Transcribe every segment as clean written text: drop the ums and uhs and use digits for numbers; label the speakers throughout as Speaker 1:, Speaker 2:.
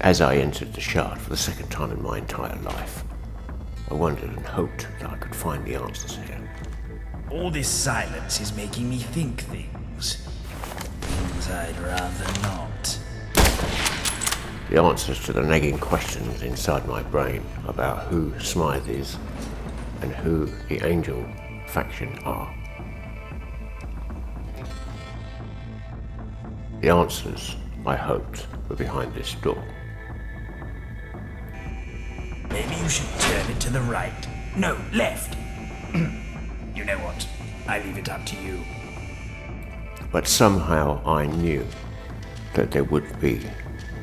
Speaker 1: As I entered the shard for the second time in my entire life, I wondered and hoped that I could find the answers here.
Speaker 2: All this silence is making me think things. Things I'd rather not.
Speaker 1: The answers to the nagging questions inside my brain about who Smythe is and who the Angel faction are. The answers, I hoped, were behind this door.
Speaker 2: Maybe you should turn it to the right. No, left. You know what? I leave it up to you.
Speaker 1: But somehow I knew that there would be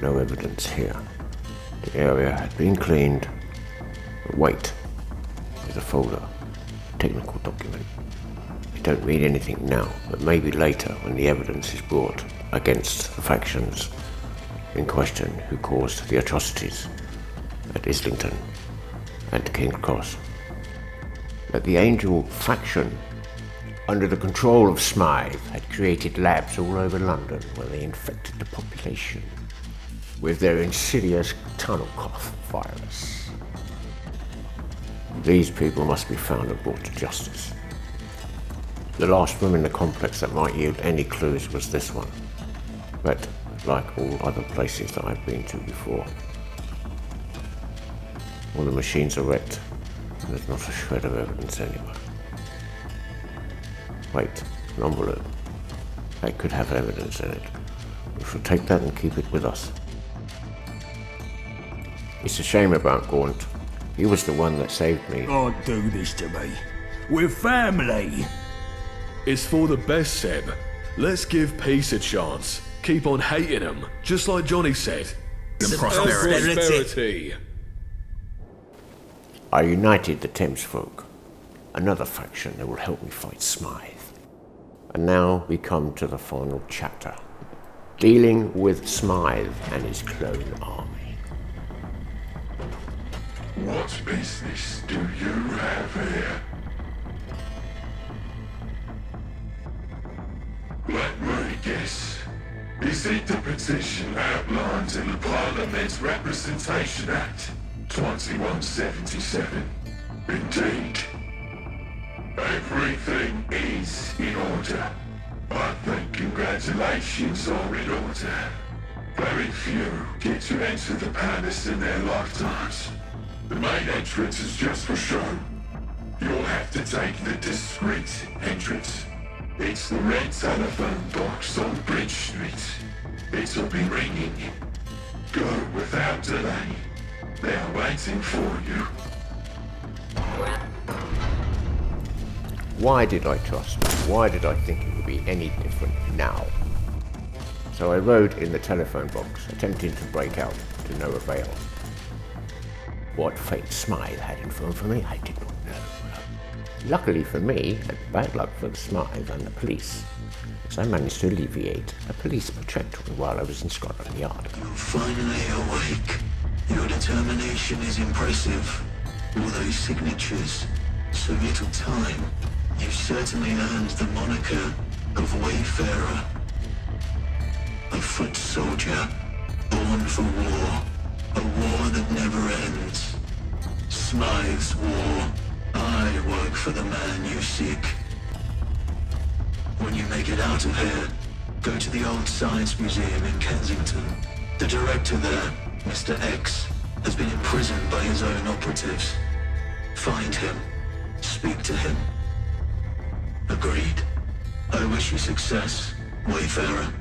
Speaker 1: no evidence here. The area had been cleaned. But wait, there's a folder, technical document. It don't mean anything now, but maybe later when the evidence is brought against the factions in question who caused the atrocities at Islington and King's Cross. That the Angel faction, under the control of Smythe, had created labs all over London where they infected the population with their insidious tunnel cough virus. These people must be found and brought to justice. The last room in the complex that might yield any clues was this one. But like all other places that I've been to before, all the machines are wrecked, and there's not a shred of evidence anywhere. Wait, an envelope. That could have evidence in it. We shall take that and keep it with us. It's a shame about Gaunt. He was the one that saved me.
Speaker 3: Don't do this to me. We're family.
Speaker 4: It's for the best, Seb. Let's give peace a chance. Keep on hating them, just like Johnny said. Prosperity.
Speaker 1: I united the Thames folk, another faction that will help me fight Smythe. And now we come to the final chapter, dealing with Smythe and his clone army.
Speaker 5: What business do you have here? Let me guess. Is it the petition outlined in the Parliament's Representation Act 2177? Indeed. Everything is in order. I think congratulations are in order. Very few get to enter the palace in their lifetimes. The main entrance is just for show. You'll have to take the discreet entrance. It's the red telephone box on Bridge Street. It'll be ringing. Go without delay. They're waiting for you.
Speaker 1: Why did I trust him? Why did I think it would be any different now? So I rode in the telephone box, attempting to break out to no avail. What fate Smythe had in store for me, I did not know. Luckily for me, and bad luck for the Smythe and the police, as I managed to alleviate a police protection while I was in Scotland Yard.
Speaker 6: You're finally awake. Your determination is impressive. All those signatures, so little time. You've certainly earned the moniker of Wayfarer. A foot soldier, born for war. A war that never ends. Smythe's war. I work for the man you seek. When you make it out of here, go to the Old Science Museum in Kensington. The director there, Mr. X, has been imprisoned by his own operatives. Find him. Speak to him. Agreed. I wish you success, Wayfarer.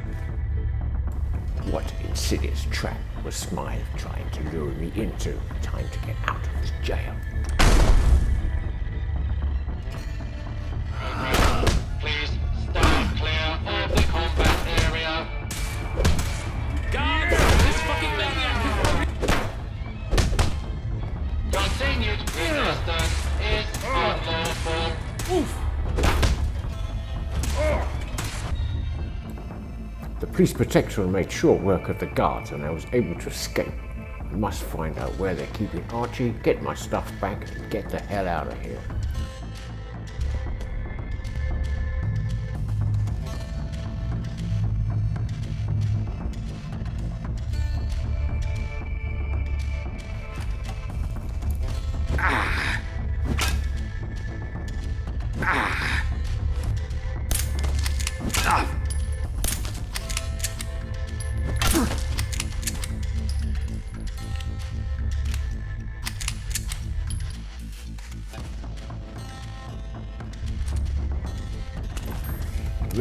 Speaker 1: What insidious trap was Smythe trying to lure me into? Time to get out of this jail.
Speaker 7: Please stand clear of the combat area. Guards! This fucking maniac! Continued resistance is unlawful.
Speaker 1: Oof. The police protection made short work of the guards and I was able to escape. I must find out where they're keeping Archie, get my stuff back, and get the hell out of here.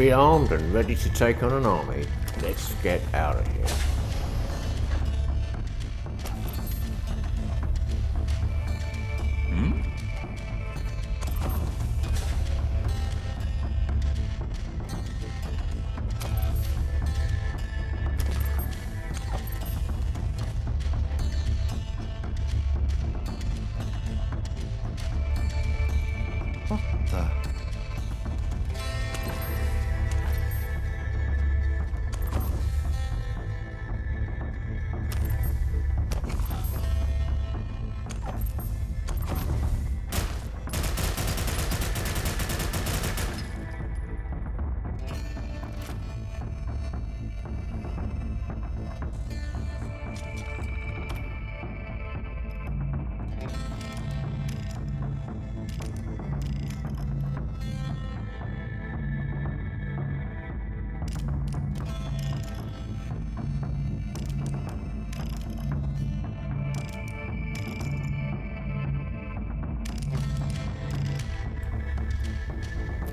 Speaker 1: rearmed and ready to take on an army. Let's get out of here.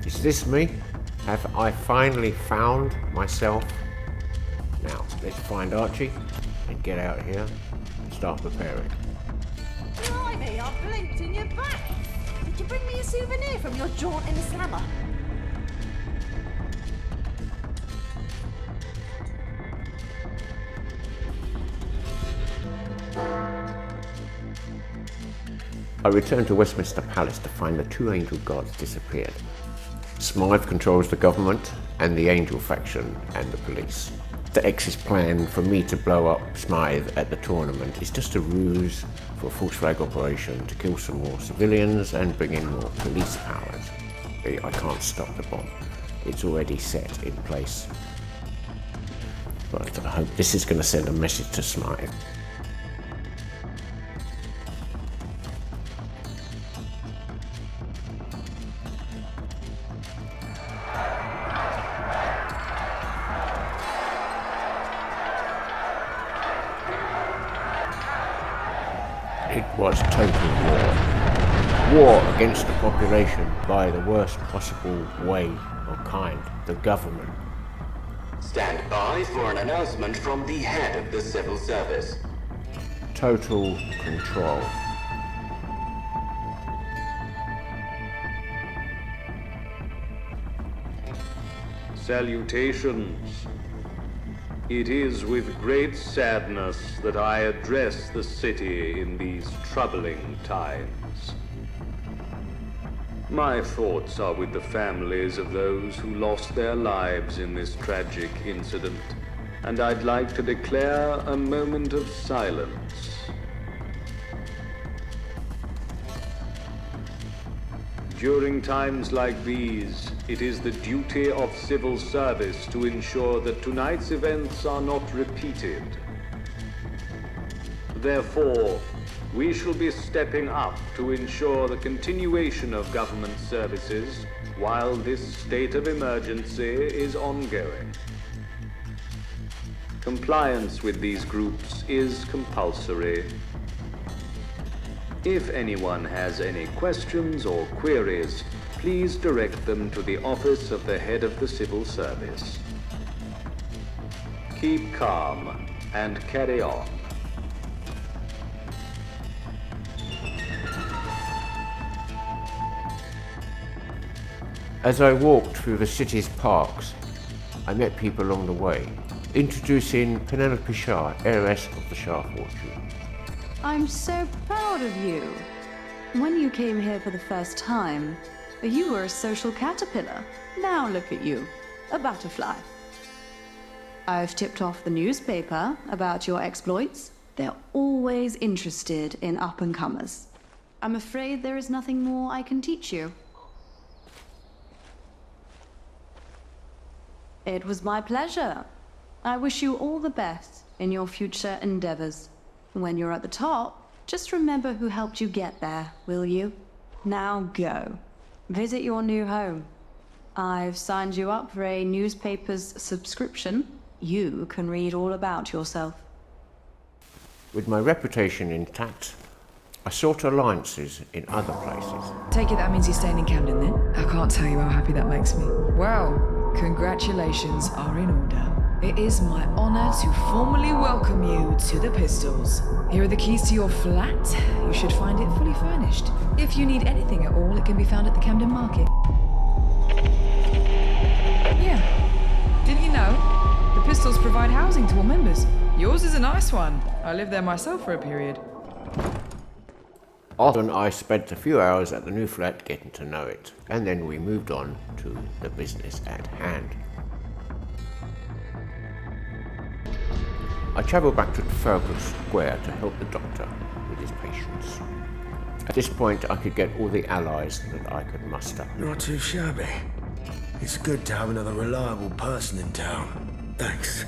Speaker 1: Is this me? Have I finally found myself? Now, let's find Archie and get out of here and start preparing.
Speaker 8: Blimey, I blinked in your back. Did you bring me a souvenir from your jaunt in the slammer?
Speaker 1: I returned to Westminster Palace to find the two angel guards disappeared. Smythe controls the government and the angel faction and the police. The X's plan for me to blow up Smythe at the tournament is just a ruse for a false flag operation to kill some more civilians and bring in more police powers. I can't stop the bomb. It's already set in place. But I hope this is going to send a message to Smythe. It was total war. War against the population by the worst possible way or kind, the government.
Speaker 9: Stand by for an announcement from the head of the civil service.
Speaker 1: Total control.
Speaker 10: Salutations. It is with great sadness that I address the city in these troubling times. My thoughts are with the families of those who lost their lives in this tragic incident, and I'd like to declare a moment of silence. During times like these, it is the duty of civil service to ensure that tonight's events are not repeated. Therefore, we shall be stepping up to ensure the continuation of government services while this state of emergency is ongoing. Compliance with these groups is compulsory. If anyone has any questions or queries, please direct them to the office of the head of the civil service. Keep calm and carry on.
Speaker 1: As I walked through the city's parks, I met people along the way, introducing Penelope Shah, heiress of the Shah fortune.
Speaker 11: I'm so proud of you. When you came here for the first time, you were a social caterpillar. Now look at you, a butterfly. I've tipped off the newspaper about your exploits. They're always interested in up-and-comers. I'm afraid there is nothing more I can teach you. It was my pleasure. I wish you all the best in your future endeavors. When you're at the top, just remember who helped you get there, will you? Now go. Visit your new home. I've signed you up for a newspaper's subscription. You can read all about yourself.
Speaker 1: With my reputation intact, I sought alliances in other places.
Speaker 12: Take it that means you're staying in Camden then? I can't tell you how happy that makes me. Well, Congratulations are in order. It is my honor to formally welcome you to the Pistols. Here are the keys to your flat. You should find it fully furnished. If you need anything at all, it can be found at the Camden Market. Yeah. Didn't you know? The Pistols provide housing to all members. Yours is a nice one. I lived there myself for a period.
Speaker 1: Arthur and I spent a few hours at the new flat getting to know it, and then we moved on to the business at hand. I travelled back to Trafalgar Square to help the doctor with his patients. At this point, I could get all the allies that I could muster.
Speaker 3: Not too shabby. It's good to have another reliable person in town. Thanks.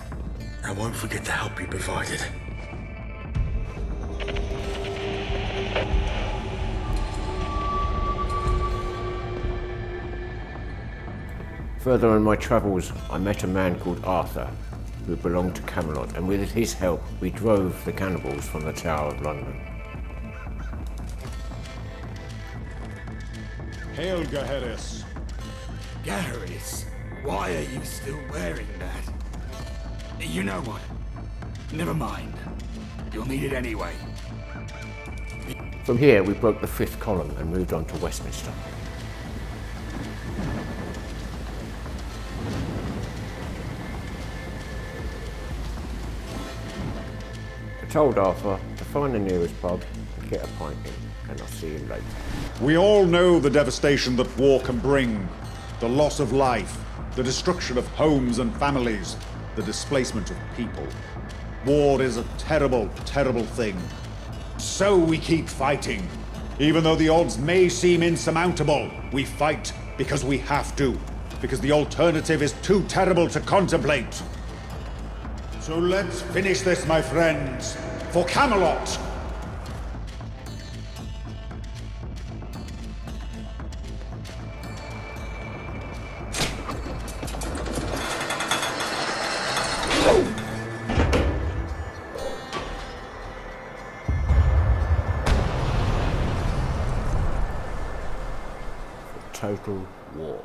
Speaker 3: I won't forget the help you provided.
Speaker 1: Further on my travels, I met a man called Arthur, who belonged to Camelot, and with his help, we drove the cannibals from the Tower of London.
Speaker 13: Hail, Gaheris.
Speaker 2: Gaheris, why are you still wearing that? You know what? Never mind. You'll need it anyway.
Speaker 1: From here, we broke the fifth column and moved on to Westminster. I told Arthur to find the nearest pub and get a pint in, and I'll see him later.
Speaker 13: We all know the devastation that war can bring. The loss of life, the destruction of homes and families, the displacement of people. War is a terrible, terrible thing. So we keep fighting. Even though the odds may seem insurmountable, we fight because we have to. Because the alternative is too terrible to contemplate. So let's finish this, my friends, for Camelot!
Speaker 1: Total war.